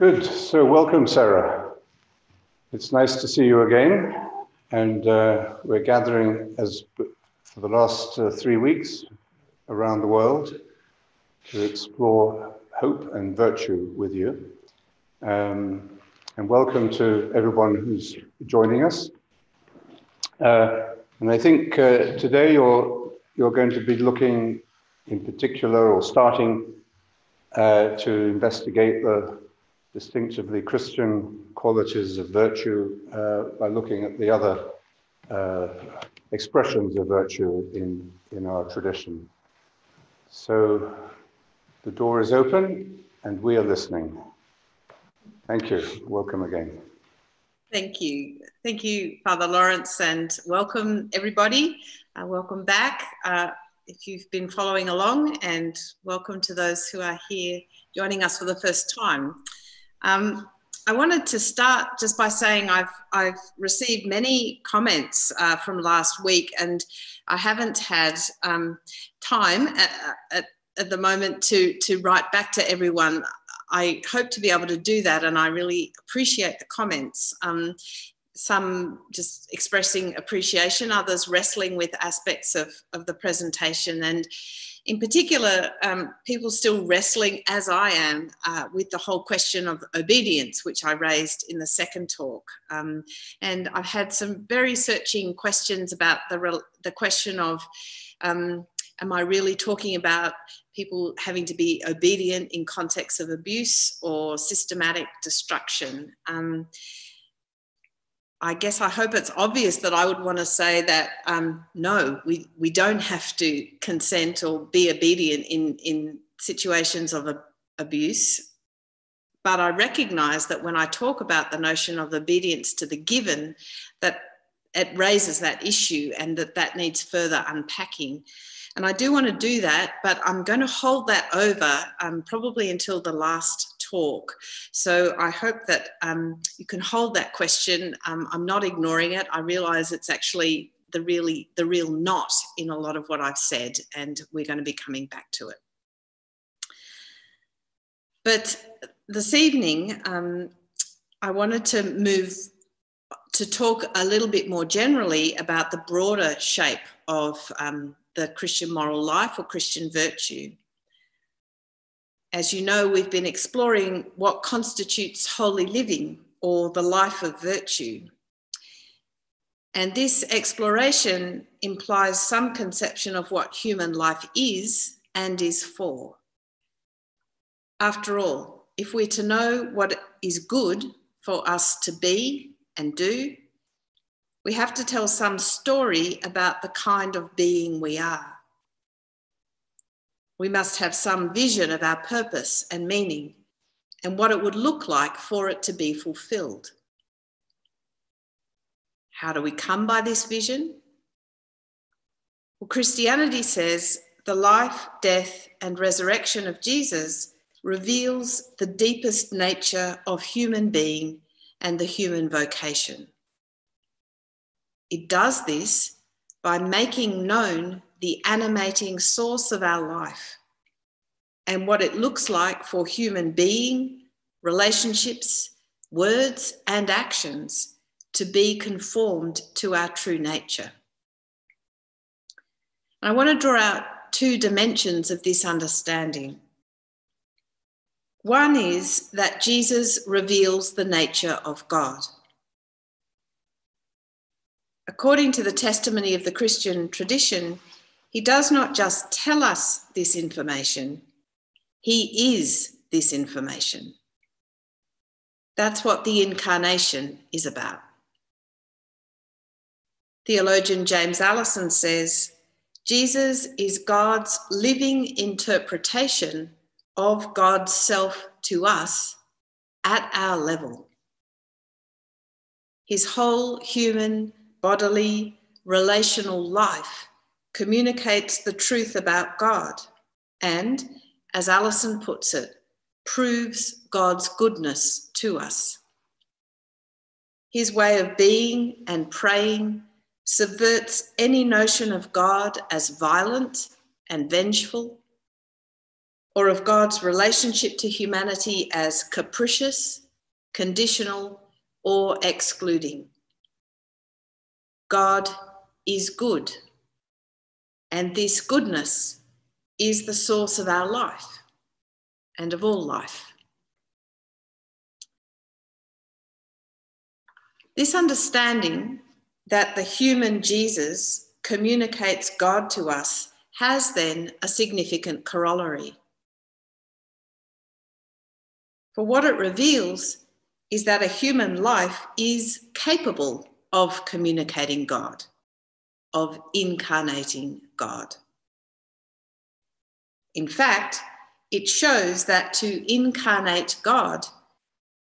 Good. So welcome, Sarah. It's nice to see you again. And we're gathering for the last 3 weeks around the world to explore hope and virtue with you. And welcome to everyone who's joining us. And I think today you're going to be looking in particular or starting to investigate the distinctively Christian qualities of virtue by looking at the other expressions of virtue in our tradition. So the door is open and we are listening. Thank you. Welcome again. Thank you. Thank you, Father Lawrence, and welcome everybody. Welcome back if you've been following along, and welcome to those who are here joining us for the first time. I wanted to start just by saying I've received many comments from last week, and I haven't had time at the moment to write back to everyone. I hope to be able to do that, and I really appreciate the comments. Some just expressing appreciation, others wrestling with aspects of the presentation, and in particular, people still wrestling, as I am, with the whole question of obedience, which I raised in the second talk. And I've had some very searching questions about the question of, am I really talking about people having to be obedient in context of abuse or systematic destruction? I guess I hope it's obvious that I would want to say that no, we don't have to consent or be obedient in situations of abuse. But I recognise that when I talk about the notion of obedience to the given, that it raises that issue and that needs further unpacking. And I do want to do that, but I'm going to hold that over probably until the last talk. So I hope that you can hold that question. I'm not ignoring it. I realise it's actually the real knot in a lot of what I've said, and we're going to be coming back to it. But this evening, I wanted to move to talk a little bit more generally about the broader shape of the Christian moral life or Christian virtue. As you know, we've been exploring what constitutes holy living or the life of virtue. And this exploration implies some conception of what human life is and is for. After all, if we're to know what is good for us to be and do, we have to tell some story about the kind of being we are. We must have some vision of our purpose and meaning and what it would look like for it to be fulfilled. How do we come by this vision? Well, Christianity says the life, death, and resurrection of Jesus reveals the deepest nature of human being and the human vocation. It does this by making known the animating source of our life and what it looks like for human being, relationships, words, and actions to be conformed to our true nature. I want to draw out two dimensions of this understanding. One is that Jesus reveals the nature of God. According to the testimony of the Christian tradition, he does not just tell us this information, he is this information. That's what the incarnation is about. Theologian James Allison says, Jesus is God's living interpretation of God's self to us at our level. His whole human, bodily, relational life communicates the truth about God and, as Allison puts it, proves God's goodness to us. His way of being and praying subverts any notion of God as violent and vengeful. or of God's relationship to humanity as capricious, conditional, or excluding. God is good, and this goodness is the source of our life and of all life. This understanding that the human Jesus communicates God to us has then a significant corollary. For what it reveals is that a human life is capable of communicating God, of incarnating God. In fact, it shows that to incarnate God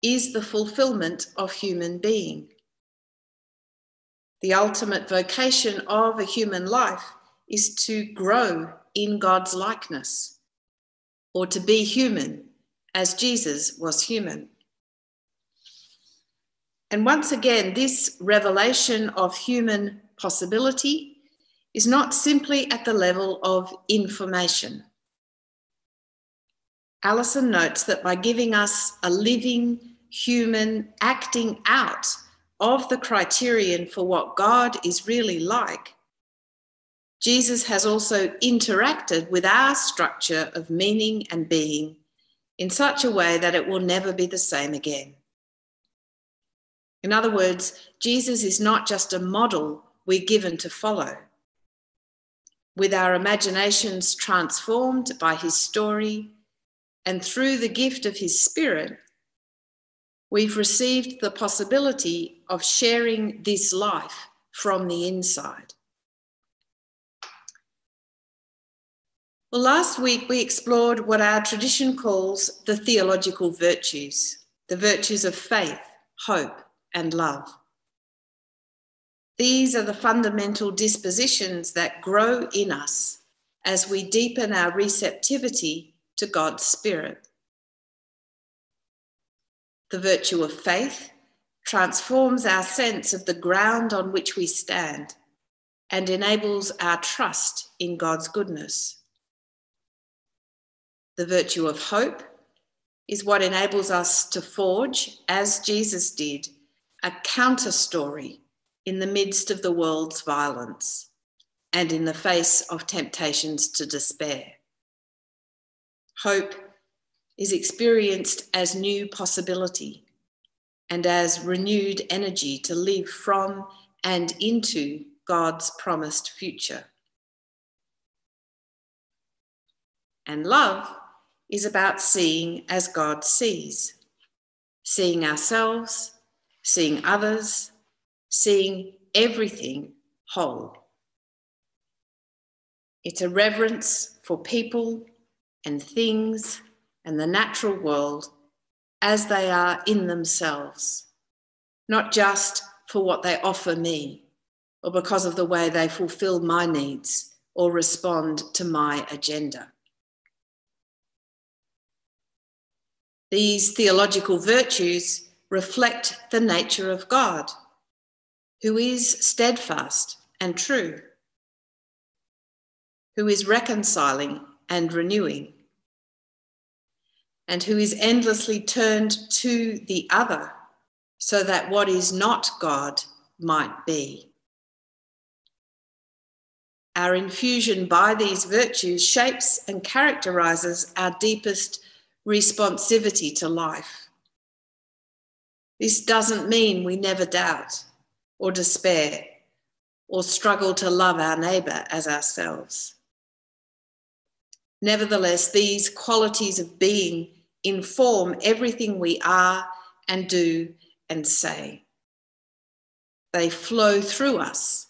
is the fulfillment of human being. The ultimate vocation of a human life is to grow in God's likeness, or to be human as Jesus was human. And once again, this revelation of human possibility is not simply at the level of information. Alison notes that by giving us a living human acting out of the criterion for what God is really like, Jesus has also interacted with our structure of meaning and being in such a way that it will never be the same again. In other words, Jesus is not just a model we're given to follow. With our imaginations transformed by his story and through the gift of his Spirit, we've received the possibility of sharing this life from the inside. Well, last week we explored what our tradition calls the theological virtues, the virtues of faith, hope, and love. These are the fundamental dispositions that grow in us as we deepen our receptivity to God's Spirit. The virtue of faith transforms our sense of the ground on which we stand and enables our trust in God's goodness. The virtue of hope is what enables us to forge, as Jesus did, a counter story in the midst of the world's violence and in the face of temptations to despair. Hope is experienced as new possibility and as renewed energy to live from and into God's promised future. And love is about seeing as God sees, seeing ourselves, seeing others, seeing everything whole. It's a reverence for people and things and the natural world as they are in themselves, not just for what they offer me or because of the way they fulfill my needs or respond to my agenda. These theological virtues reflect the nature of God, who is steadfast and true, who is reconciling and renewing, and who is endlessly turned to the other so that what is not God might be. Our infusion by these virtues shapes and characterizes our deepest responsivity to life. This doesn't mean we never doubt or despair or struggle to love our neighbour as ourselves. Nevertheless, these qualities of being inform everything we are and do and say. They flow through us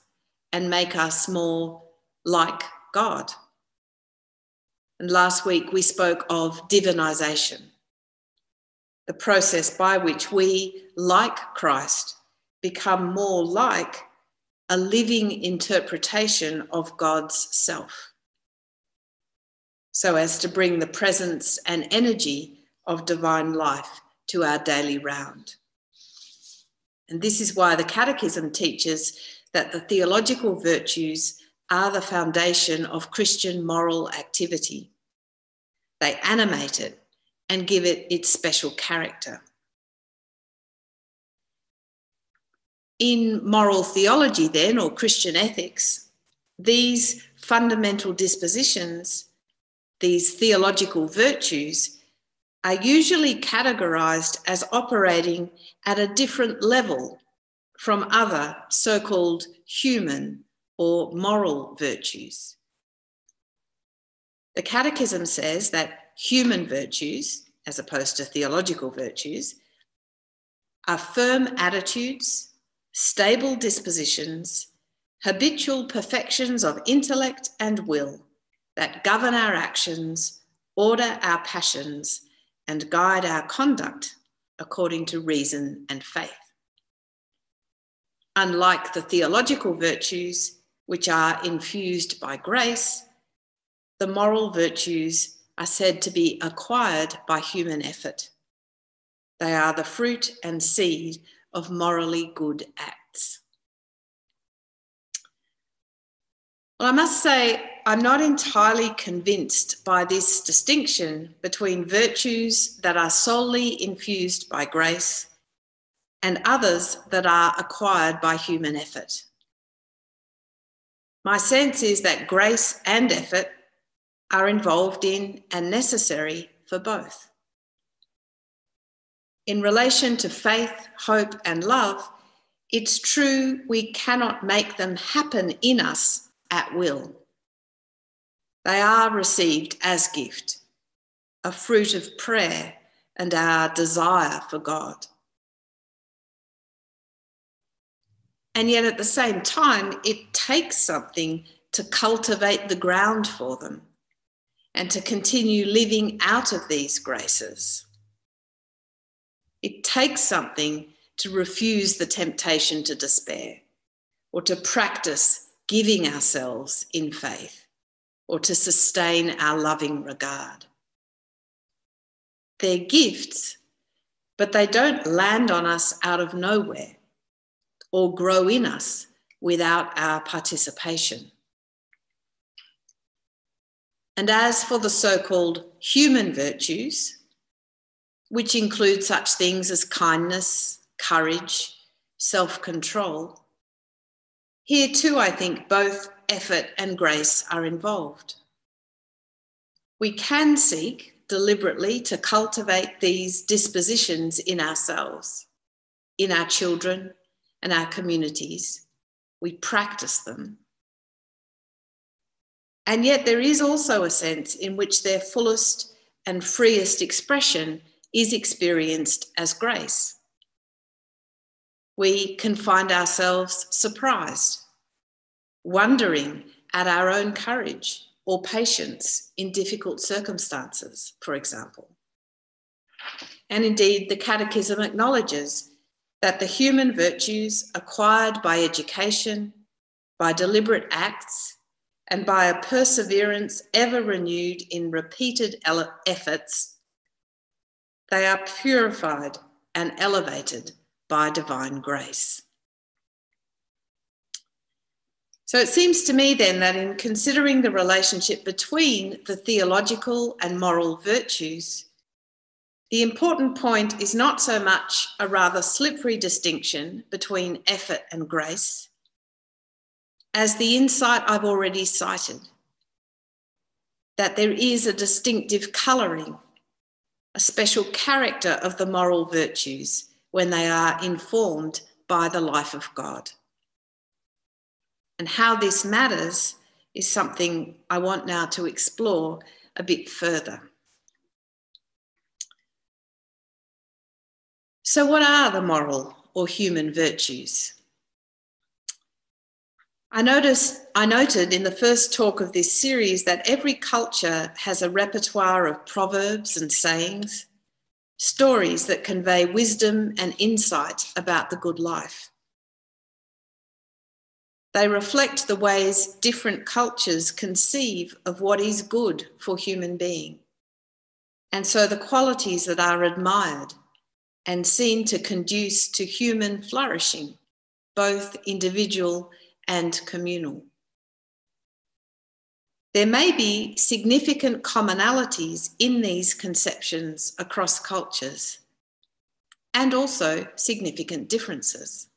and make us more like God. And last week we spoke of divinization, the process by which we, like Christ, become more like a living interpretation of God's self, so as to bring the presence and energy of divine life to our daily round. And this is why the Catechism teaches that the theological virtues are the foundation of Christian moral activity. They animate it and give it its special character. In moral theology then, or Christian ethics, these fundamental dispositions, these theological virtues, are usually categorized as operating at a different level from other so-called human or moral virtues. The Catechism says that human virtues, as opposed to theological virtues, are firm attitudes, stable dispositions, habitual perfections of intellect and will that govern our actions, order our passions, and guide our conduct according to reason and faith. Unlike the theological virtues, which are infused by grace, the moral virtues are said to be acquired by human effort. They are the fruit and seed of morally good acts. Well, I must say, I'm not entirely convinced by this distinction between virtues that are solely infused by grace and others that are acquired by human effort. My sense is that grace and effort are involved in and necessary for both. In relation to faith, hope, and love, it's true we cannot make them happen in us at will. They are received as gift, a fruit of prayer and our desire for God. And yet at the same time, it takes something to cultivate the ground for them and to continue living out of these graces. It takes something to refuse the temptation to despair, or to practice giving ourselves in faith, or to sustain our loving regard. They're gifts, but they don't land on us out of nowhere or grow in us without our participation. And as for the so-called human virtues, which include such things as kindness, courage, self-control, here too, I think both effort and grace are involved. We can seek deliberately to cultivate these dispositions in ourselves, in our children and our communities. We practice them. And yet there is also a sense in which their fullest and freest expression is experienced as grace. We can find ourselves surprised, wondering at our own courage or patience in difficult circumstances, for example. And indeed, the Catechism acknowledges that the human virtues acquired by education, by deliberate acts, and by a perseverance ever renewed in repeated efforts, they are purified and elevated by divine grace. So it seems to me then that in considering the relationship between the theological and moral virtues, the important point is not so much a rather slippery distinction between effort and grace, as the insight I've already cited, that there is a distinctive colouring, a special character of the moral virtues when they are informed by the life of God. And how this matters is something I want now to explore a bit further. So what are the moral or human virtues? I noted in the first talk of this series that every culture has a repertoire of proverbs and sayings, stories that convey wisdom and insight about the good life. They reflect the ways different cultures conceive of what is good for human being, and so the qualities that are admired and seen to conduce to human flourishing, both individual and communal. There may be significant commonalities in these conceptions across cultures, and also significant differences.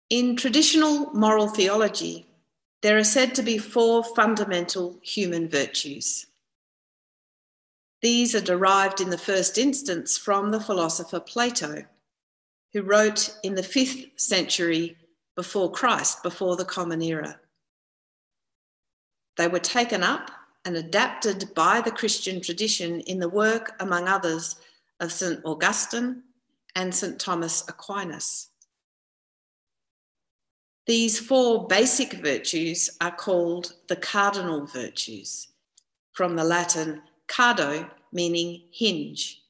In traditional moral theology, there are said to be 4 fundamental human virtues. These are derived in the first instance from the philosopher Plato, who wrote in the 5th century before Christ, before the Common Era. They were taken up and adapted by the Christian tradition in the work, among others, of St. Augustine and St. Thomas Aquinas. These 4 basic virtues are called the Cardinal Virtues, from the Latin cardo, meaning hinge.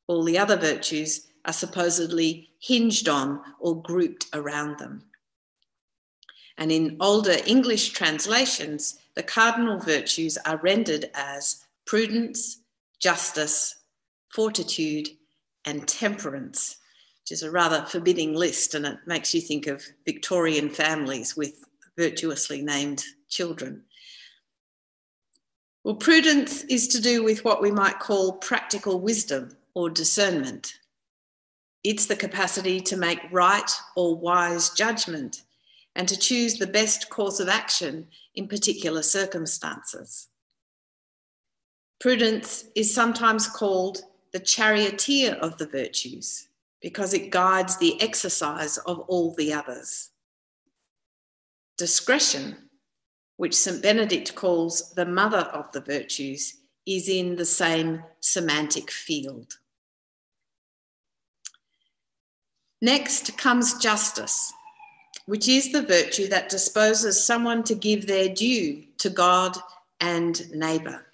All the other virtues are supposedly hinged on or grouped around them. And in older English translations, the cardinal virtues are rendered as prudence, justice, fortitude, and temperance, which is a rather forbidding list, and it makes you think of Victorian families with virtuously named children. Well, prudence is to do with what we might call practical wisdom or discernment. It's the capacity to make right or wise judgment and to choose the best course of action in particular circumstances. Prudence is sometimes called the charioteer of the virtues because it guides the exercise of all the others. Discretion, which St. Benedict calls the mother of the virtues, is in the same semantic field. Next comes justice, which is the virtue that disposes someone to give their due to God and neighbour.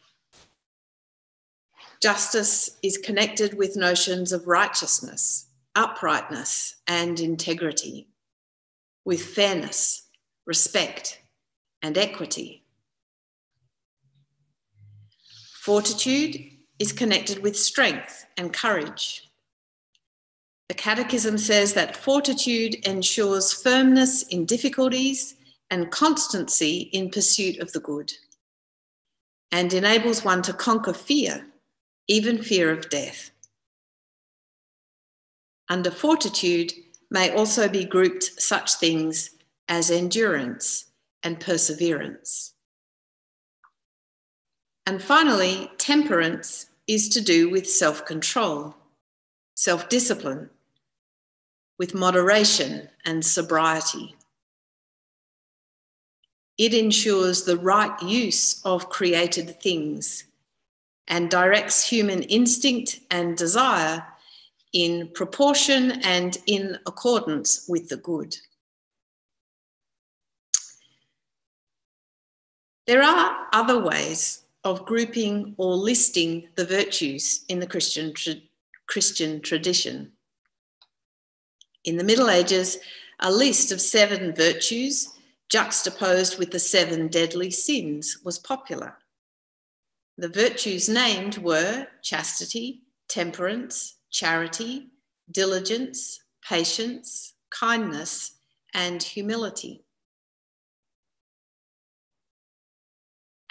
Justice is connected with notions of righteousness, uprightness, and integrity, with fairness, respect, and equity. Fortitude is connected with strength and courage. The Catechism says that fortitude ensures firmness in difficulties and constancy in pursuit of the good, and enables one to conquer fear, even fear of death. Under fortitude may also be grouped such things as endurance and perseverance. And finally, temperance is to do with self-control, self-discipline, with moderation and sobriety. It ensures the right use of created things and directs human instinct and desire in proportion and in accordance with the good. There are other ways of grouping or listing the virtues in the Christian tradition. In the Middle Ages, a list of 7 virtues juxtaposed with the 7 deadly sins was popular. The virtues named were chastity, temperance, charity, diligence, patience, kindness, and humility.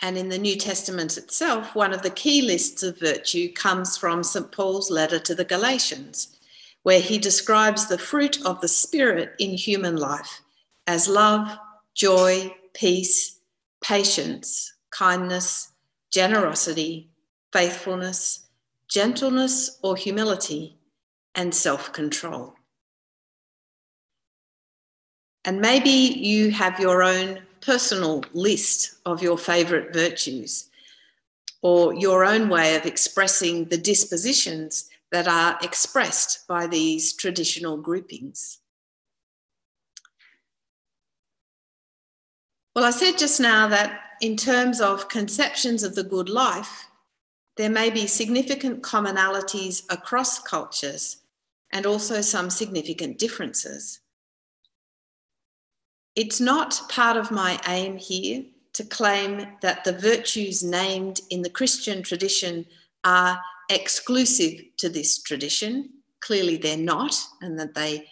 And in the New Testament itself, one of the key lists of virtue comes from St. Paul's letter to the Galatians, where he describes the fruit of the Spirit in human life as love, joy, peace, patience, kindness, generosity, faithfulness, gentleness or humility, and self-control. And maybe you have your own personal list of your favourite virtues, or your own way of expressing the dispositions that are expressed by these traditional groupings. Well, I said just now that in terms of conceptions of the good life, there may be significant commonalities across cultures and also some significant differences. It's not part of my aim here to claim that the virtues named in the Christian tradition are exclusive to this tradition. Clearly they're not, and that they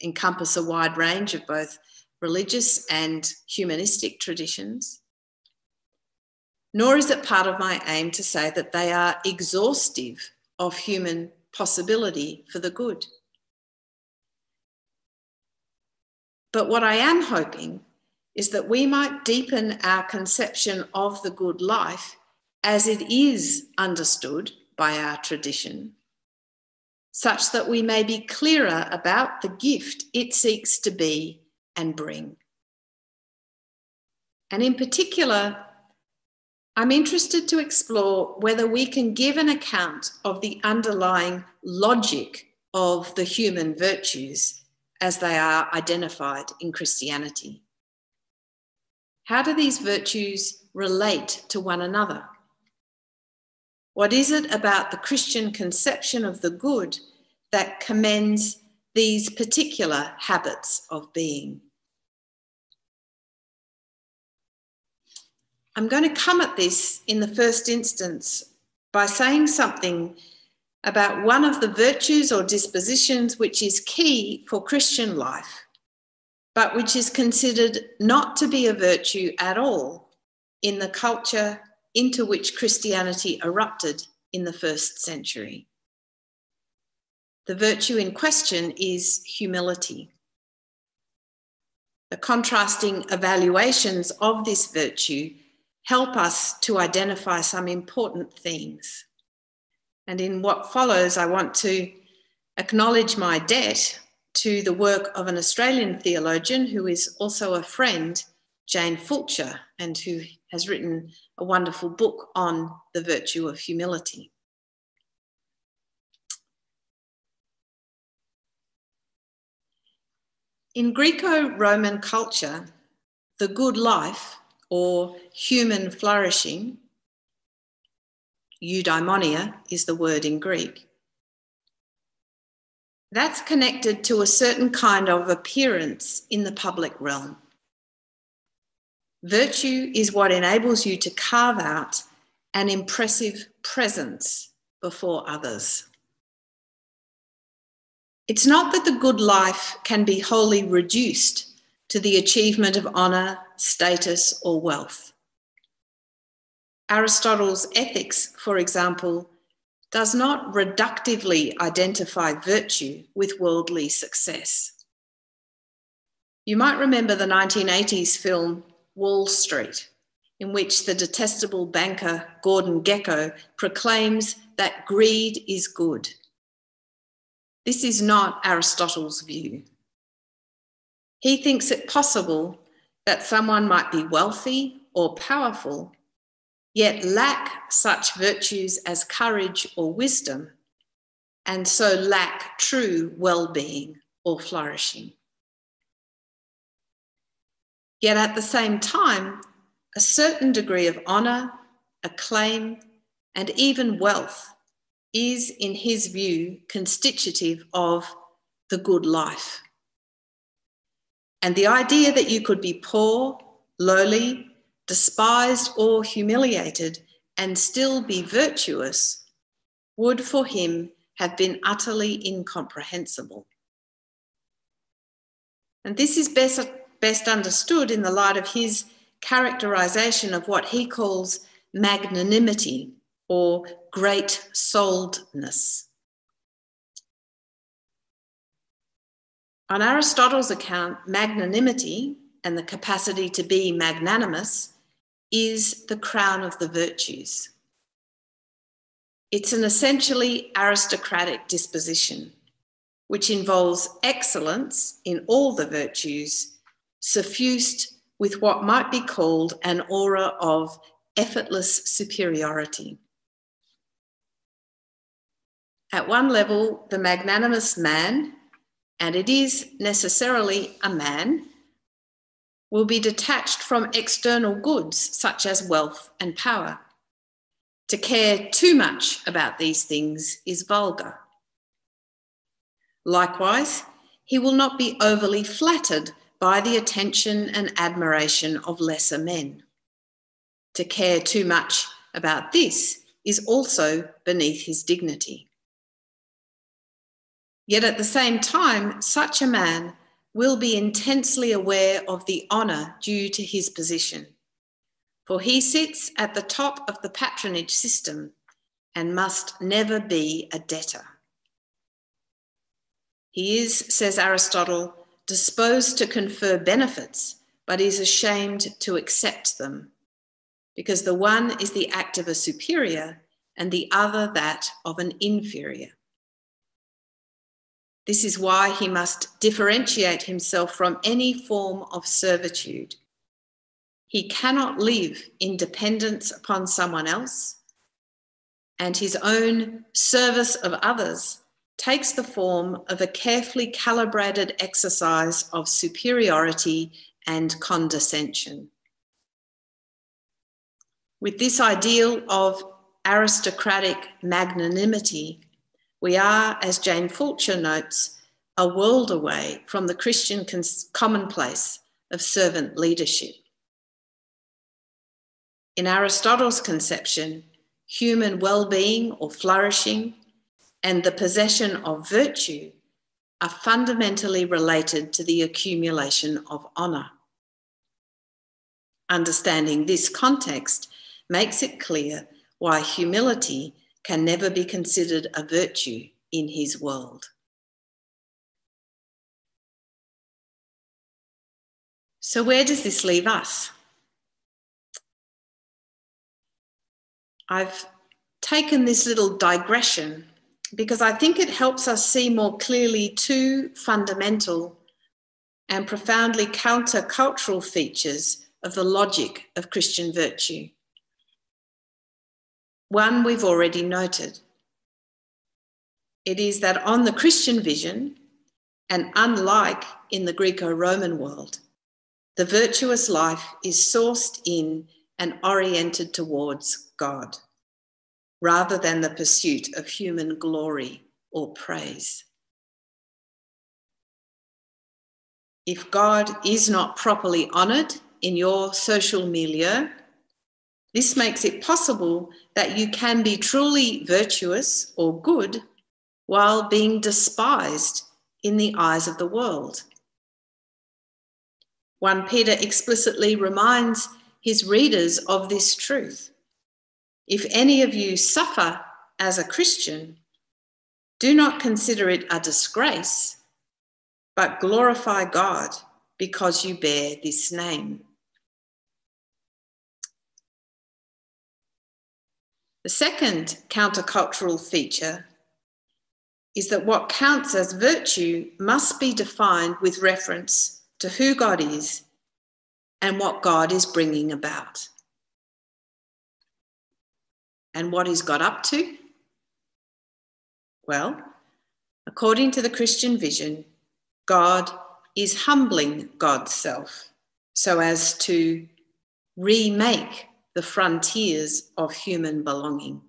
encompass a wide range of both religious and humanistic traditions, nor is it part of my aim to say that they are exhaustive of human possibility for the good. But what I am hoping is that we might deepen our conception of the good life as it is understood by our tradition, such that we may be clearer about the gift it seeks to be and bring. And in particular, I'm interested to explore whether we can give an account of the underlying logic of the human virtues as they are identified in Christianity. How do these virtues relate to one another? What is it about the Christian conception of the good that commends these particular habits of being? I'm going to come at this in the first instance by saying something about one of the virtues or dispositions which is key for Christian life, but which is considered not to be a virtue at all in the culture into which Christianity erupted in the first century. The virtue in question is humility. The contrasting evaluations of this virtue help us to identify some important themes. And in what follows, I want to acknowledge my debt to the work of an Australian theologian who is also a friend, Jane Fulcher, and who has written a wonderful book on the virtue of humility. In Greco-Roman culture, the good life, or human flourishing, eudaimonia is the word in Greek, that's connected to a certain kind of appearance in the public realm. Virtue is what enables you to carve out an impressive presence before others. It's not that the good life can be wholly reduced to the achievement of honour, status, or wealth. Aristotle's Ethics, for example, does not reductively identify virtue with worldly success. You might remember the 1980s film Wall Street, in which the detestable banker Gordon Gekko proclaims that greed is good. This is not Aristotle's view. He thinks it possible that someone might be wealthy or powerful, yet lack such virtues as courage or wisdom, and so lack true well-being or flourishing. Yet at the same time, a certain degree of honour, acclaim, and even wealth is, in his view, constitutive of the good life. And the idea that you could be poor, lowly, despised or humiliated and still be virtuous would for him have been utterly incomprehensible. And this is best understood in the light of his characterization of what he calls magnanimity or great-souledness. On Aristotle's account, magnanimity and the capacity to be magnanimous is the crown of the virtues. It's an essentially aristocratic disposition, which involves excellence in all the virtues, suffused with what might be called an aura of effortless superiority. At one level, the magnanimous man, and it is necessarily a man, will be detached from external goods such as wealth and power. To care too much about these things is vulgar. Likewise, he will not be overly flattered by the attention and admiration of lesser men. To care too much about this is also beneath his dignity. Yet at the same time, such a man will be intensely aware of the honour due to his position, for he sits at the top of the patronage system and must never be a debtor. He is, says Aristotle, disposed to confer benefits, but is ashamed to accept them, because the one is the act of a superior and the other that of an inferior. This is why he must differentiate himself from any form of servitude. He cannot live in dependence upon someone else, and his own service of others takes the form of a carefully calibrated exercise of superiority and condescension. With this ideal of aristocratic magnanimity, we are, as Jane Fulcher notes, a world away from the Christian commonplace of servant leadership. In Aristotle's conception, human well-being or flourishing and the possession of virtue are fundamentally related to the accumulation of honour. Understanding this context makes it clear why humility can never be considered a virtue in his world. So where does this leave us? I've taken this little digression because I think it helps us see more clearly two fundamental and profoundly countercultural features of the logic of Christian virtue. One we've already noted. It is that on the Christian vision, and unlike in the Greco-Roman world, the virtuous life is sourced in and oriented towards God, rather than the pursuit of human glory or praise. If God is not properly honoured in your social milieu, this makes it possible that you can be truly virtuous or good while being despised in the eyes of the world. 1 Peter explicitly reminds his readers of this truth. If any of you suffer as a Christian, do not consider it a disgrace, but glorify God because you bear this name. The second countercultural feature is that what counts as virtue must be defined with reference to who God is and what God is bringing about. And what is God up to? Well, according to the Christian vision, God is humbling God's self so as to remake the frontiers of human belonging.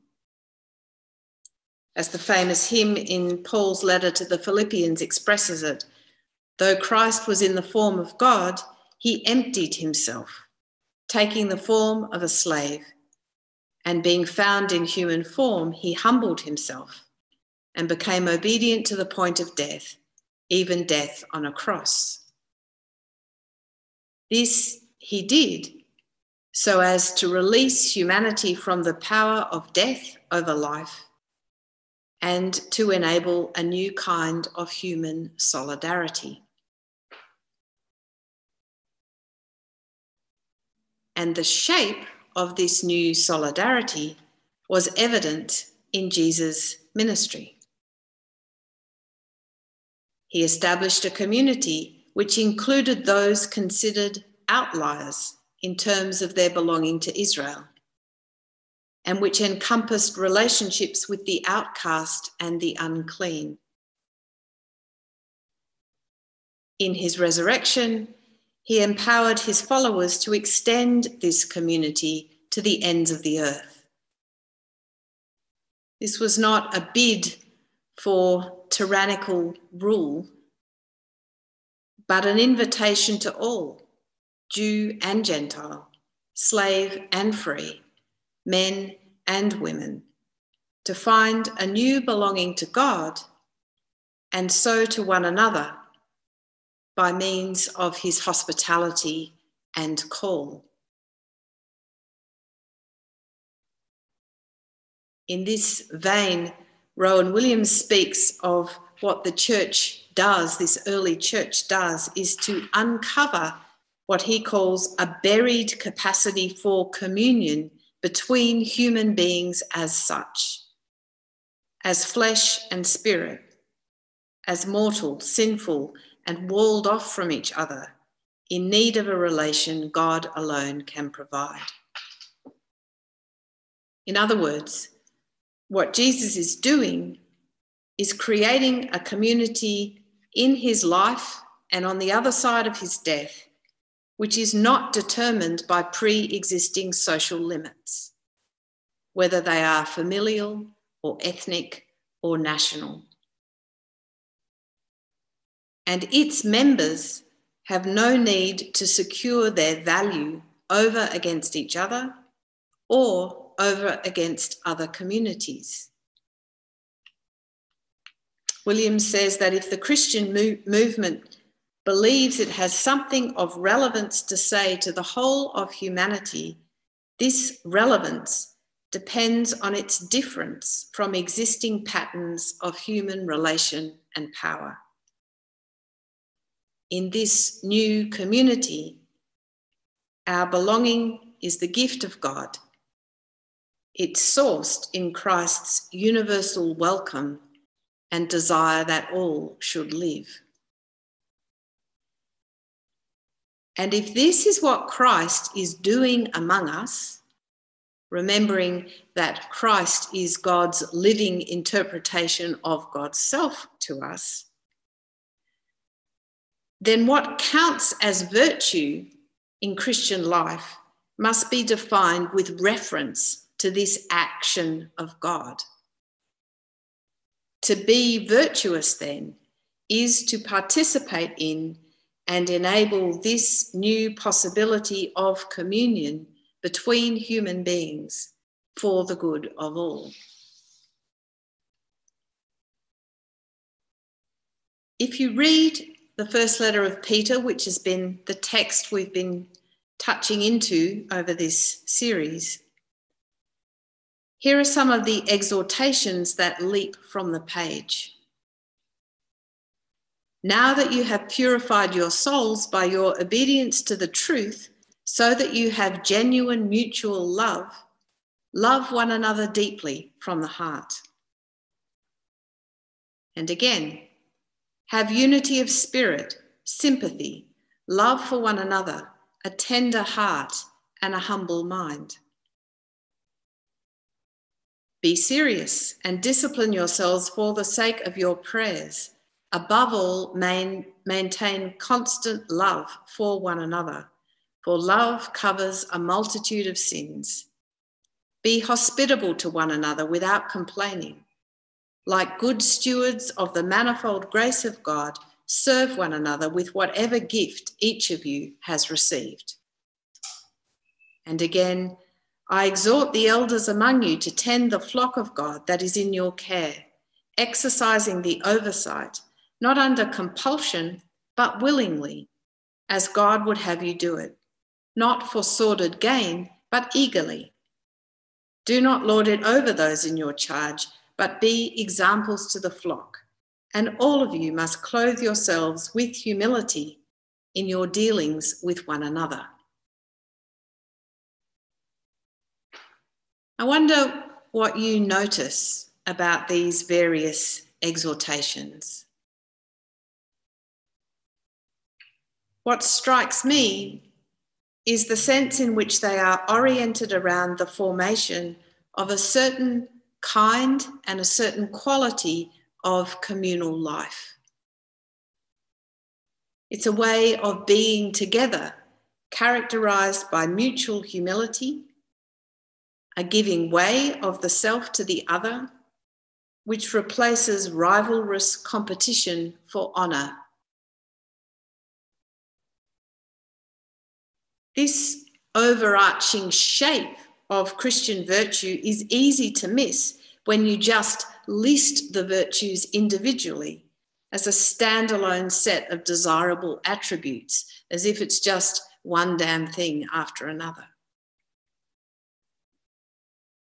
As the famous hymn in Paul's letter to the Philippians expresses it, though Christ was in the form of God, he emptied himself, taking the form of a slave, and being found in human form, he humbled himself and became obedient to the point of death, even death on a cross. This he did so as to release humanity from the power of death over life and to enable a new kind of human solidarity. And the shape of this new solidarity was evident in Jesus' ministry. He established a community which included those considered outliers in terms of their belonging to Israel, and which encompassed relationships with the outcast and the unclean. In his resurrection, he empowered his followers to extend this community to the ends of the earth. This was not a bid for tyrannical rule, but an invitation to all, Jew and Gentile, slave and free, men and women, to find a new belonging to God and so to one another by means of his hospitality and call. In this vein, Rowan Williams speaks of what the church does, this early church does, is to uncover what he calls a buried capacity for communion between human beings as such, as flesh and spirit, as mortal, sinful, and walled off from each other, in need of a relation God alone can provide. In other words, what Jesus is doing is creating a community in his life and on the other side of his death, which is not determined by pre-existing social limits, whether they are familial or ethnic or national. And its members have no need to secure their value over against each other or over against other communities. Williams says that if the Christian movement believes it has something of relevance to say to the whole of humanity, this relevance depends on its difference from existing patterns of human relation and power. In this new community, our belonging is the gift of God. It's sourced in Christ's universal welcome and desire that all should live. And if this is what Christ is doing among us, remembering that Christ is God's living interpretation of God's self to us, then what counts as virtue in Christian life must be defined with reference to this action of God. To be virtuous, then, is to participate in and enable this new possibility of communion between human beings for the good of all. If you read the first letter of Peter, which has been the text we've been touching into over this series, here are some of the exhortations that leap from the page. Now that you have purified your souls by your obedience to the truth, so that you have genuine mutual love, love one another deeply from the heart. And again, have unity of spirit, sympathy, love for one another, a tender heart, and a humble mind. Be serious and discipline yourselves for the sake of your prayers. Above all, maintain constant love for one another, for love covers a multitude of sins. Be hospitable to one another without complaining. Like good stewards of the manifold grace of God, serve one another with whatever gift each of you has received. And again, I exhort the elders among you to tend the flock of God that is in your care, exercising the oversight, not under compulsion, but willingly, as God would have you do it, not for sordid gain, but eagerly. Do not lord it over those in your charge, but be examples to the flock. And all of you must clothe yourselves with humility in your dealings with one another. I wonder what you notice about these various exhortations. What strikes me is the sense in which they are oriented around the formation of a certain kind and a certain quality of communal life. It's a way of being together, characterized by mutual humility, a giving way of the self to the other, which replaces rivalrous competition for honour. This overarching shape of Christian virtue is easy to miss when you just list the virtues individually as a standalone set of desirable attributes, as if it's just one damn thing after another.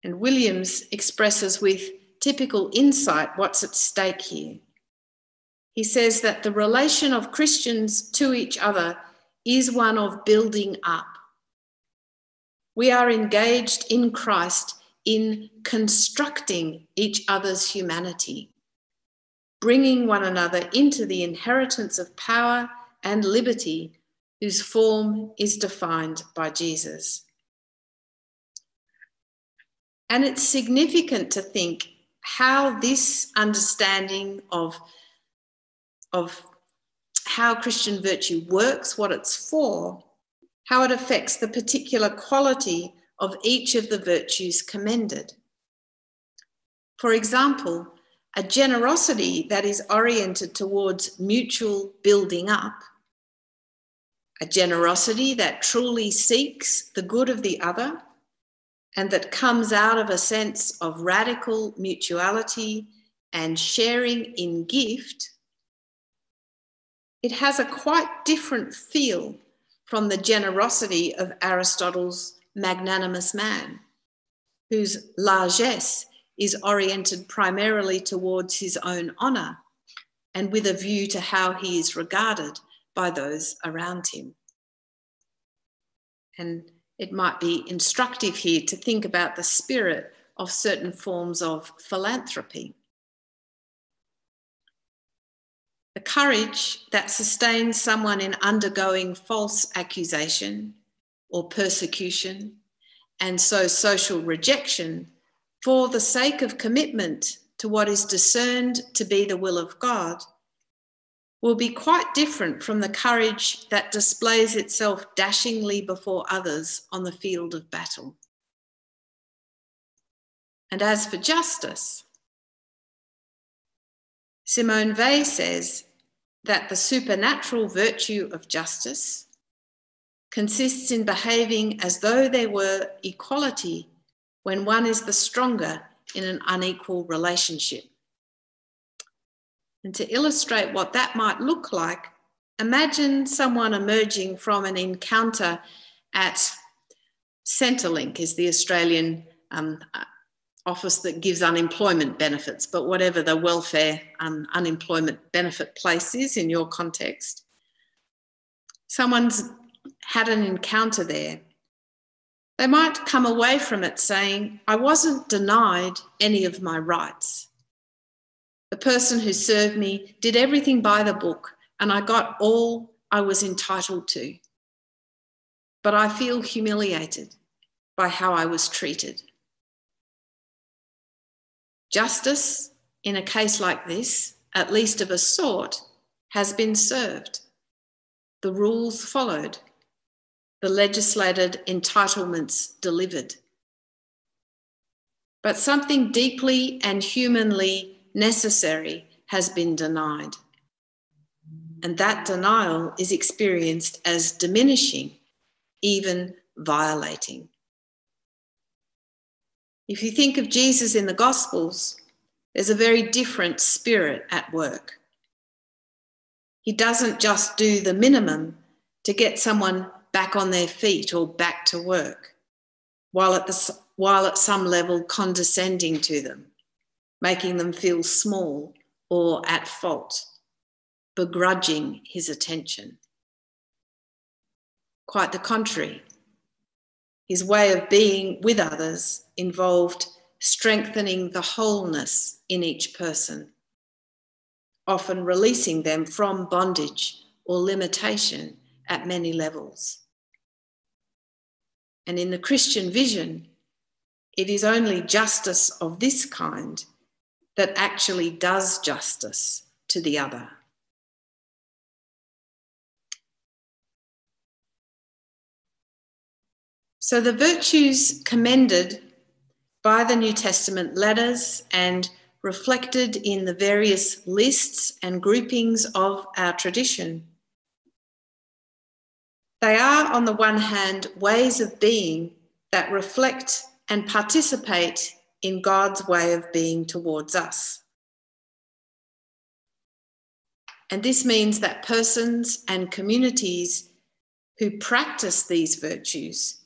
And Williams expresses with typical insight what's at stake here. He says that the relation of Christians to each other is one of building up. We are engaged in Christ in constructing each other's humanity, bringing one another into the inheritance of power and liberty whose form is defined by Jesus. And it's significant to think how this understanding of how Christian virtue works, what it's for, how it affects the particular quality of each of the virtues commended. For example, a generosity that is oriented towards mutual building up, a generosity that truly seeks the good of the other and that comes out of a sense of radical mutuality and sharing in gift, it has a quite different feel from the generosity of Aristotle's magnanimous man, whose largesse is oriented primarily towards his own honour and with a view to how he is regarded by those around him. And it might be instructive here to think about the spirit of certain forms of philanthropy. The courage that sustains someone in undergoing false accusation or persecution, and so social rejection, for the sake of commitment to what is discerned to be the will of God, will be quite different from the courage that displays itself dashingly before others on the field of battle. And as for justice, Simone Weil says that the supernatural virtue of justice consists in behaving as though there were equality when one is the stronger in an unequal relationship. And to illustrate what that might look like, imagine someone emerging from an encounter at Centrelink, is the Australian office that gives unemployment benefits, but whatever the welfare unemployment benefit place is in your context. Someone's had an encounter there. They might come away from it saying, I wasn't denied any of my rights. The person who served me did everything by the book and I got all I was entitled to. But I feel humiliated by how I was treated. Justice, in a case like this, at least of a sort, has been served. The rules followed. The legislated entitlements delivered. But something deeply and humanly necessary has been denied. And that denial is experienced as diminishing, even violating. If you think of Jesus in the Gospels, there's a very different spirit at work. He doesn't just do the minimum to get someone back on their feet or back to work, while at some level condescending to them, making them feel small or at fault, begrudging his attention. Quite the contrary. His way of being with others involved strengthening the wholeness in each person, often releasing them from bondage or limitation at many levels. And in the Christian vision, it is only justice of this kind that actually does justice to the other. So the virtues commended by the New Testament letters and reflected in the various lists and groupings of our tradition, they are, on the one hand, ways of being that reflect and participate in God's way of being towards us. And this means that persons and communities who practice these virtues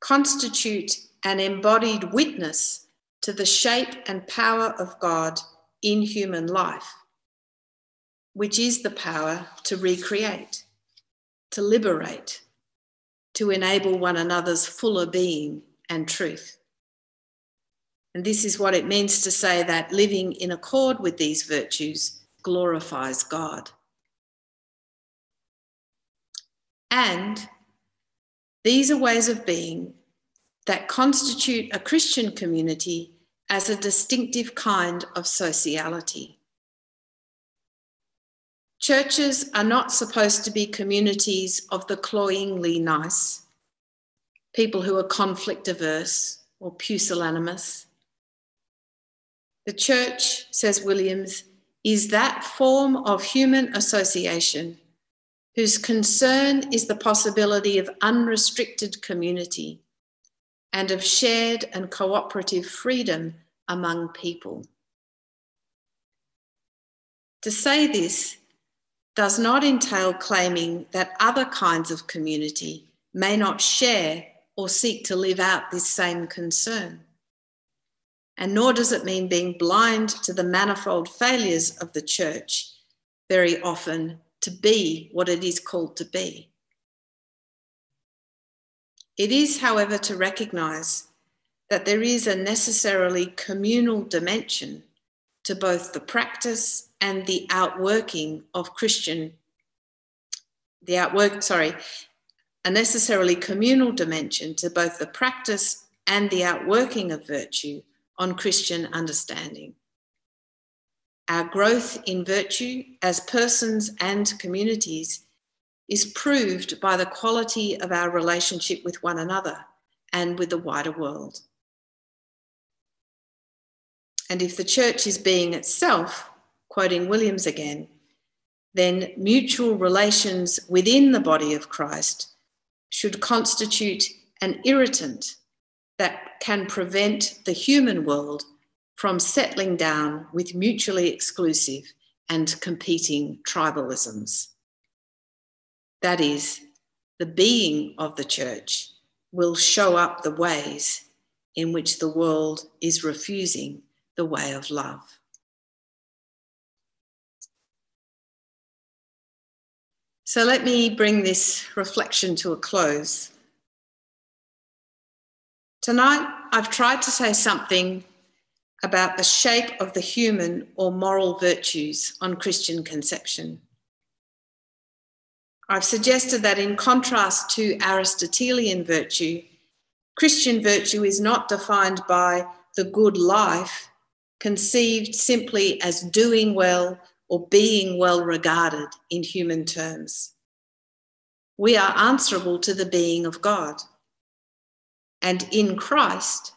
constitute an embodied witness to the shape and power of God in human life, which is the power to recreate, to liberate, to enable one another's fuller being and truth. And this is what it means to say that living in accord with these virtues glorifies God. And these are ways of being that constitute a Christian community as a distinctive kind of sociality. Churches are not supposed to be communities of the cloyingly nice, people who are conflict averse or pusillanimous. The church, says Williams, is that form of human association whose concern is the possibility of unrestricted community and of shared and cooperative freedom among people. To say this does not entail claiming that other kinds of community may not share or seek to live out this same concern. And nor does it mean being blind to the manifold failures of the church, very often to be what it is called to be. It is, however, to recognise that there is a necessarily communal dimension to both the practice and the outworking of a necessarily communal dimension to both the practice and the outworking of virtue on Christian understanding. Our growth in virtue as persons and communities is proved by the quality of our relationship with one another and with the wider world. And if the church is being itself, quoting Williams again, then mutual relations within the body of Christ should constitute an irritant that can prevent the human world from settling down with mutually exclusive and competing tribalisms. That is, the being of the church will show up the ways in which the world is refusing the way of love. So let me bring this reflection to a close. Tonight, I've tried to say something about the shape of the human or moral virtues on Christian conception. I've suggested that in contrast to Aristotelian virtue, Christian virtue is not defined by the good life, conceived simply as doing well or being well regarded in human terms. We are answerable to the being of God. And in Christ,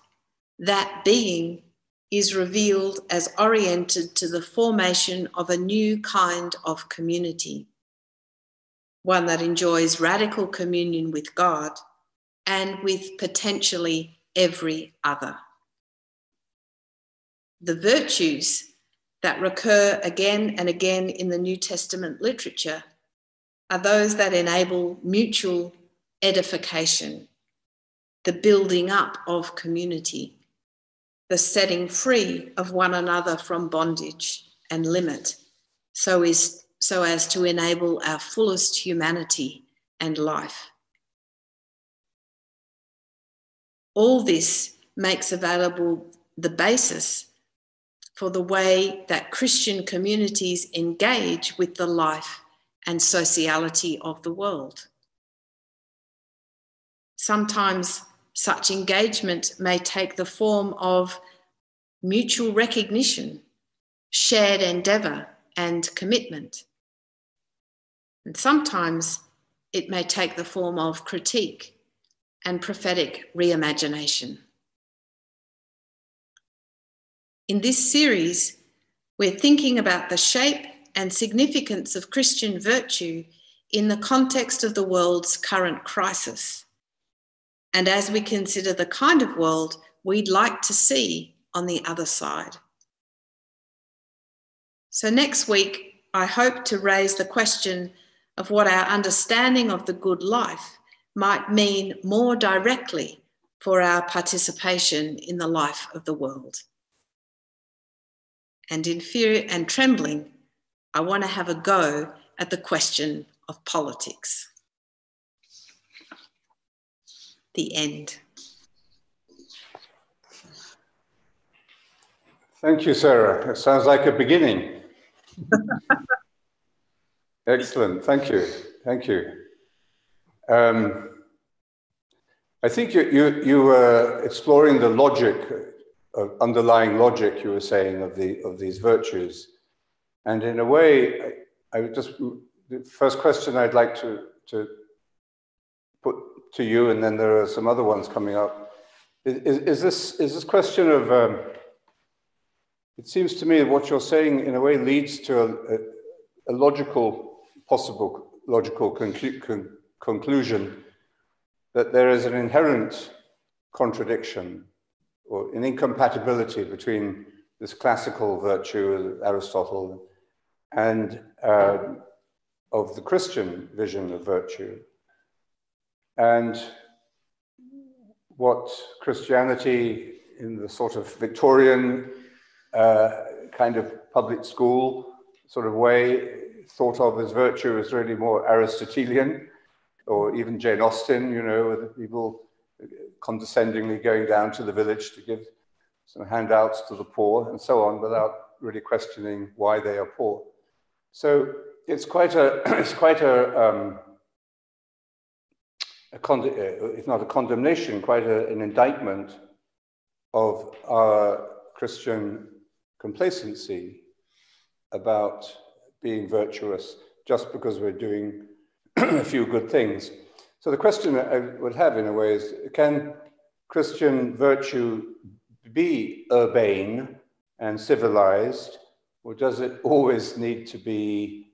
that being is revealed as oriented to the formation of a new kind of community, one that enjoys radical communion with God and with potentially every other. The virtues that recur again and again in the New Testament literature are those that enable mutual edification, the building up of community, the setting free of one another from bondage and limit, so as to enable our fullest humanity and life. All this makes available the basis for the way that Christian communities engage with the life and sociality of the world. Sometimes such engagement may take the form of mutual recognition, shared endeavour and commitment. And sometimes it may take the form of critique and prophetic reimagination. In this series, we're thinking about the shape and significance of Christian virtue in the context of the world's current crisis, and as we consider the kind of world we'd like to see on the other side. So next week, I hope to raise the question of what our understanding of the good life might mean more directly for our participation in the life of the world. And in fear and trembling, I want to have a go at the question of politics. The end. Thank you, Sarah. It sounds like a beginning. Excellent. Thank you. Thank you. I think you were exploring the logic, underlying logic, you were saying, of these virtues. And in a way, the first question I'd like to put to you, and then there are some other ones coming up, is this question of, it seems to me what you're saying in a way leads to a possible logical conclusion that there is an inherent contradiction or an incompatibility between this classical virtue of Aristotle and of the Christian vision of virtue, and what Christianity in the sort of Victorian kind of public school sort of way thought of as virtue is really more Aristotelian, or even Jane Austen, you know, with the people condescendingly going down to the village to give some handouts to the poor and so on, without really questioning why they are poor. So it's quite if not a condemnation, quite an indictment of our Christian complacency about being virtuous just because we're doing a few good things. So the question I would have in a way is, can Christian virtue be urbane and civilized, or does it always need to be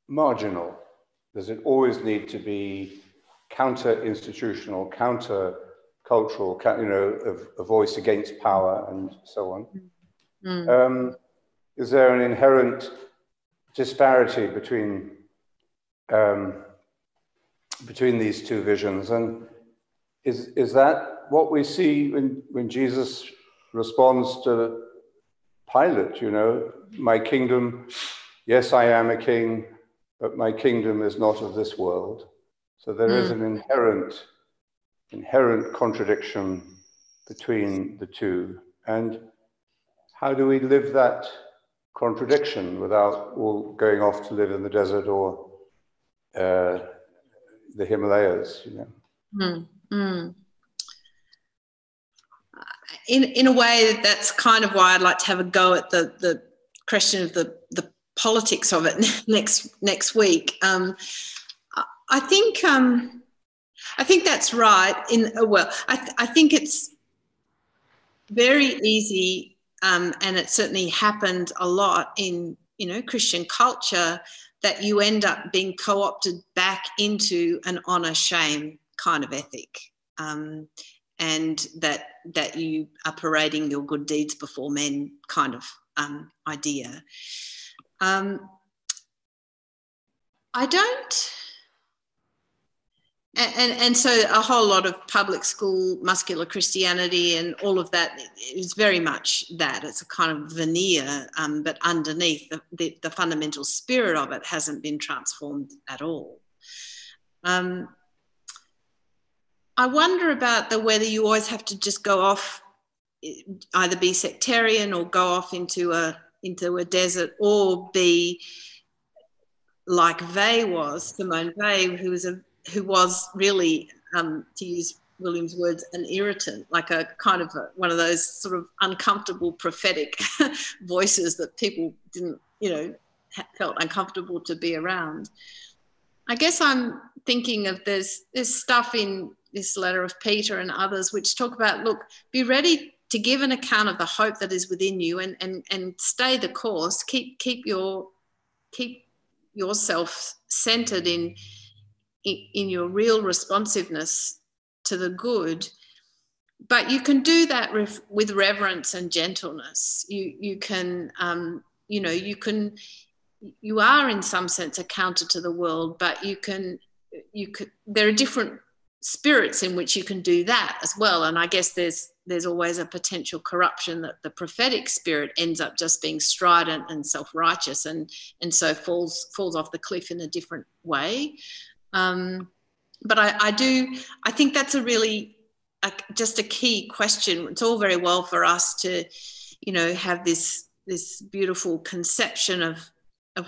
marginal? Does it always need to be counter-institutional, counter-cultural, you know, a voice against power and so on? Is there an inherent disparity between these two visions? And is that what we see when Jesus responds to Pilate, you know, my kingdom, yes, I am a king, but my kingdom is not of this world. So there is an inherent contradiction between the two. And how do we live that contradiction without all going off to live in the desert or the Himalayas, you know? In a way, that's kind of why I'd like to have a go at the question of the politics of it next week. I think that's right. I think it's very easy, and it certainly happened a lot in, you know, Christian culture, that you end up being co-opted back into an honour-shame kind of ethic, and that you are parading your good deeds before men kind of idea. I don't... And so a whole lot of public school muscular Christianity and all of that is very much that. It's a kind of veneer, but underneath the fundamental spirit of it hasn't been transformed at all. I wonder about whether you always have to just go off, either be sectarian or go off into a desert, or be like Simone Weil, who was really, to use William's words, an irritant, like a kind of one of those sort of uncomfortable prophetic voices that people didn't, you know, felt uncomfortable to be around. I guess I'm thinking of there's stuff in this letter of Peter and others which talk about, look, be ready to give an account of the hope that is within you, and stay the course. Keep yourself centered in your real responsiveness to the good, but you can do that with reverence and gentleness. You can, you know, you can you are in some sense a counter to the world, but there are different spirits in which you can do that as well. And I guess there's always a potential corruption that the prophetic spirit ends up just being strident and self-righteous, and so falls off the cliff in a different way. But I think that's a really just a key question. It's all very well for us to, have this beautiful conception of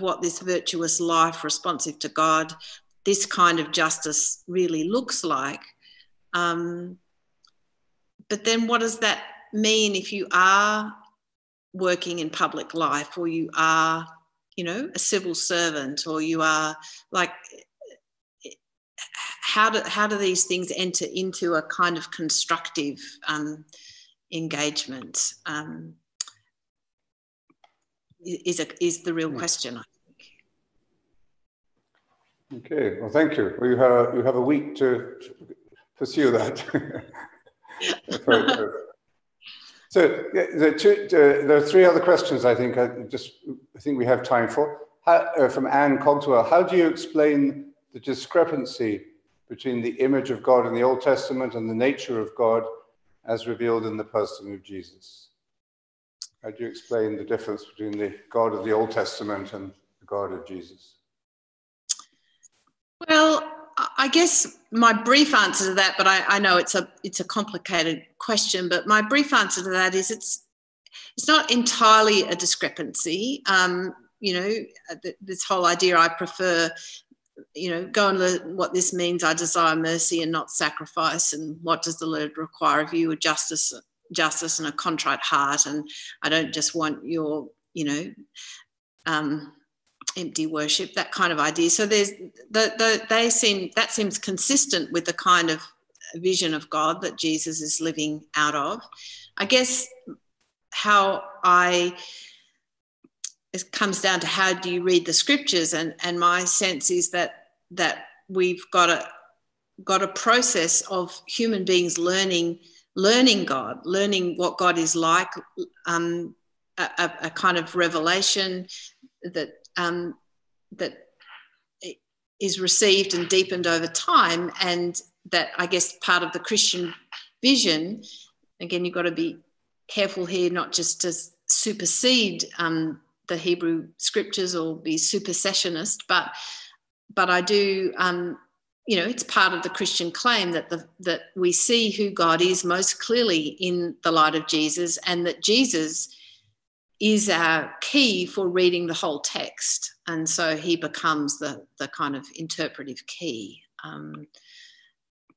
what this virtuous life responsive to God, this kind of justice really looks like. But then what does that mean if you are working in public life, or you are, a civil servant, or you are like, how do these things enter into a kind of constructive engagement? Is the real question, I think. Okay, well, thank you. Well, you have a week to pursue that. So there are three other questions I think we have time for. From Anne Cogdwell, how do you explain the discrepancy between the image of God in the Old Testament and the nature of God as revealed in the person of Jesus? How do you explain the difference between the God of the Old Testament and the God of Jesus? Well, I guess my brief answer to that, but I know it's a complicated question, but my brief answer to that is it's not entirely a discrepancy. This whole idea, I prefer, go and learn what this means. I desire mercy and not sacrifice. And what does the Lord require of you? A justice and a contrite heart. And I don't just want your, empty worship, that kind of idea. So that seems consistent with the kind of vision of God that Jesus is living out of. I guess it comes down to how do you read the scriptures, and my sense is that we've got a process of human beings learning God, learning what God is like, a kind of revelation that is received and deepened over time, and that I guess part of the Christian vision. Again, you've got to be careful here not just to supersede the Hebrew scriptures or be supersessionist, but I do, it's part of the Christian claim that we see who God is most clearly in the light of Jesus, and that Jesus is our key for reading the whole text. And so he becomes the kind of interpretive key,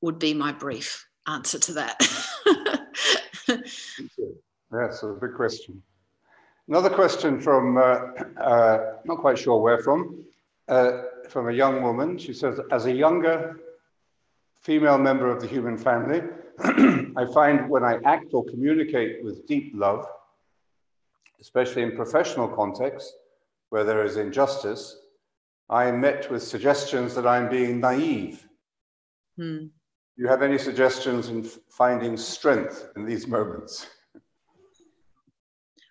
would be my brief answer to that. That's a big question. Another question from, not quite sure where from a young woman. She says, as a younger female member of the human family, I find when I act or communicate with deep love, especially in professional contexts where there is injustice, I am met with suggestions that I'm being naive. Do you have any suggestions in finding strength in these moments?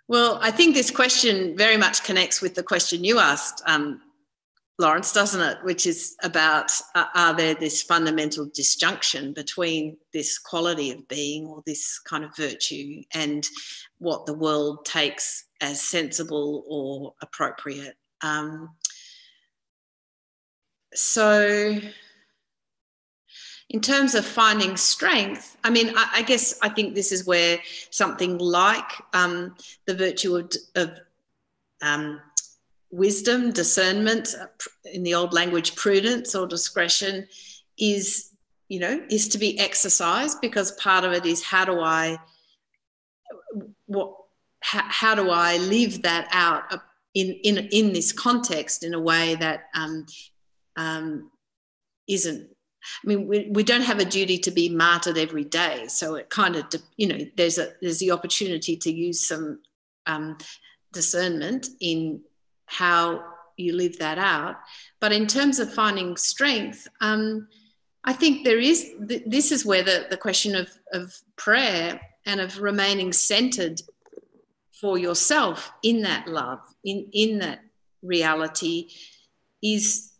Well, I think this question very much connects with the question you asked, Lawrence, doesn't it? Which is about, are there this fundamental disjunction between this quality of being, or this kind of virtue, and what the world takes as sensible or appropriate? So in terms of finding strength, I mean, I guess I think this is where something like the virtue of wisdom, discernment, in the old language, prudence or discretion, is to be exercised, because part of it is how do I live that out in this context in a way that isn't. I mean, we don't have a duty to be martyred every day, so it kind of, there's the opportunity to use some discernment in how you live that out. But in terms of finding strength, I think this is where the question of prayer and of remaining centered for yourself in that love, in that reality is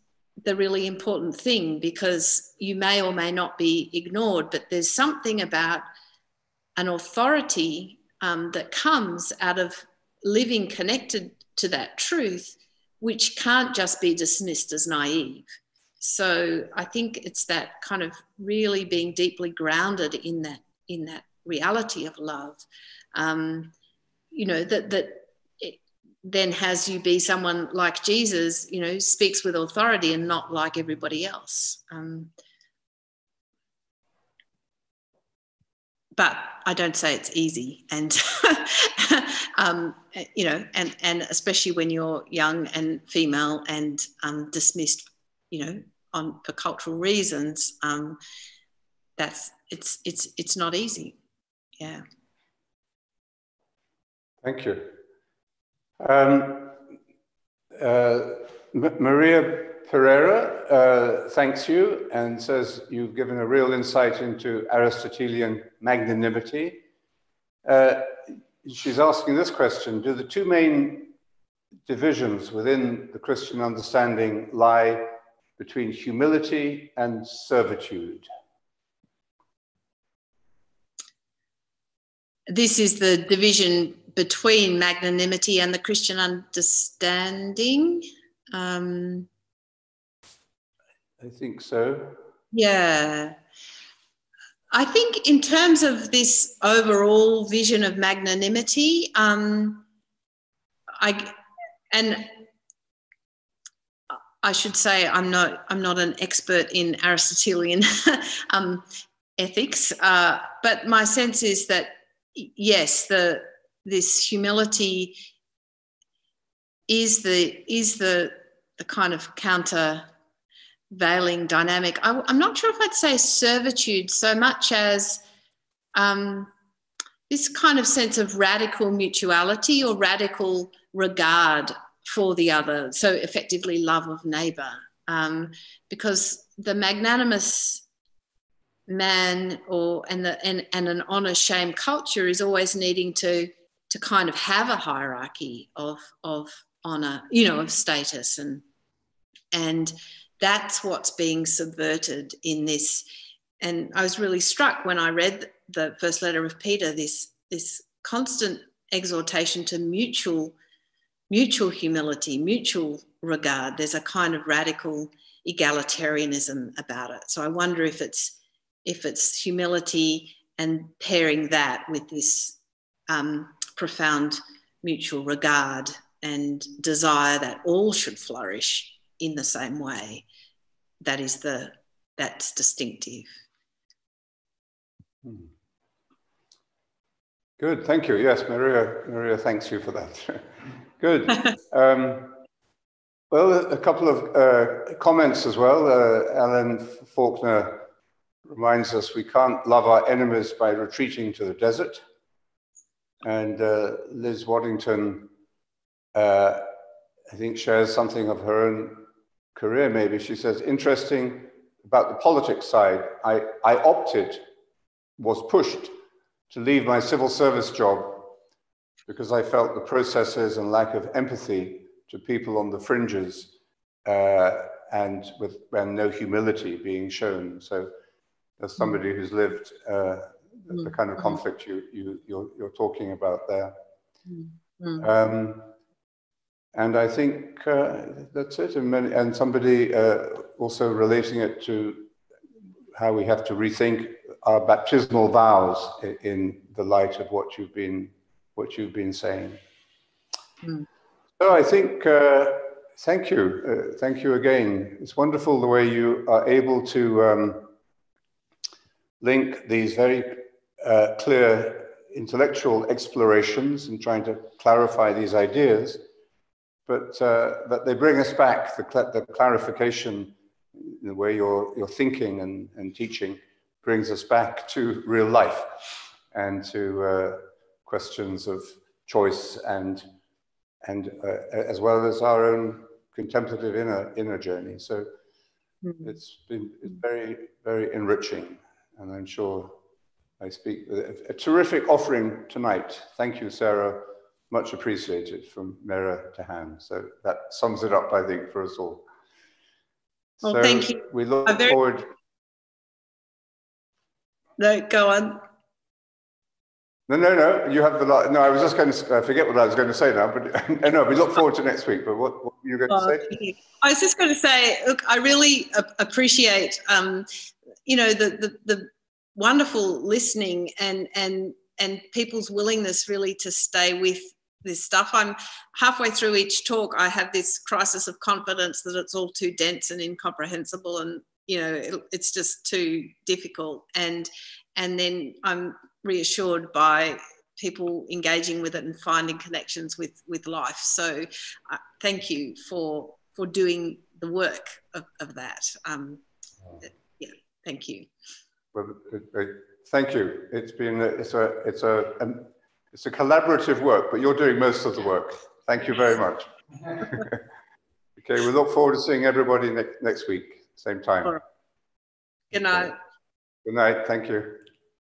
the really important thing, because you may or may not be ignored, but there's something about an authority that comes out of living connected to that truth, which can't just be dismissed as naive. So I think it's that kind of really being deeply grounded in that reality of love, you know, that it then has you be someone like Jesus, you know, speaks with authority and not like everybody else. But I don't say it's easy, and you know, and especially when you're young and female and dismissed, you know, for cultural reasons, it's not easy. Yeah. Thank you. Maria Pereira thanks you and says you've given a real insight into Aristotelian magnanimity. She's asking this question: do the two main divisions within the Christian understanding lie between humility and servitude? This is the division between magnanimity and the Christian understanding. I think so. Yeah. I think in terms of this overall vision of magnanimity, I should say I'm not an expert in Aristotelian ethics, but my sense is that yes, this humility is the kind of countervailing dynamic. I'm not sure if I'd say servitude so much as this kind of sense of radical mutuality or radical regard for the other, so effectively love of neighbour, because the magnanimous man and an honour shame culture is always needing to kind of have a hierarchy of honour, you know, of status, and that's what's being subverted in this. And I was really struck when I read the first letter of Peter, this constant exhortation to mutual humility, mutual regard. There's a kind of radical egalitarianism about it. So I wonder if it's humility and pairing that with this profound mutual regard and desire that all should flourish in the same way. That's distinctive. Good, thank you. Yes, Maria thanks you for that. Good. Well, a couple of comments as well. Alan Faulkner reminds us we can't love our enemies by retreating to the desert. And Liz Waddington, I think, shares something of her own career, maybe. She says, interesting about the politics side. I was pushed to leave my civil service job because I felt the processes and lack of empathy to people on the fringes and no humility being shown. So as somebody who's lived the kind of conflict you're talking about there. And I think that's it. And somebody also relating it to how we have to rethink our baptismal vows in the light of what you've been saying. So I think, thank you again. It's wonderful the way you are able to link these very clear intellectual explorations and trying to clarify these ideas, but that they bring us back, the clarification, the way you're thinking and teaching brings us back to real life and to questions of choice and as well as our own contemplative inner journey. So it's very, very enriching, and I'm sure I speak a terrific offering tonight. Thank you, Sarah, much appreciated from mirror to hand. So that sums it up, I think, for us all. Well, so thank you. We look forward. No, go on. No. You have the last. No, I was just going to forget what I was going to say now. But no, we look forward to next week. But what were you going to say? I was just going to say, look, I really appreciate, you know, the wonderful listening and people's willingness really to stay with this stuff. I'm halfway through each talk. I have this crisis of confidence that it's all too dense and incomprehensible, and you know, it's just too difficult. And then I'm reassured by people engaging with it and finding connections with life. So thank you for doing the work of that. Yeah, thank you. Well, thank you. It's been it's a collaborative work, but you're doing most of the work. Thank you very much. Okay, we look forward to seeing everybody next week, same time. Good night. Good night. Thank you.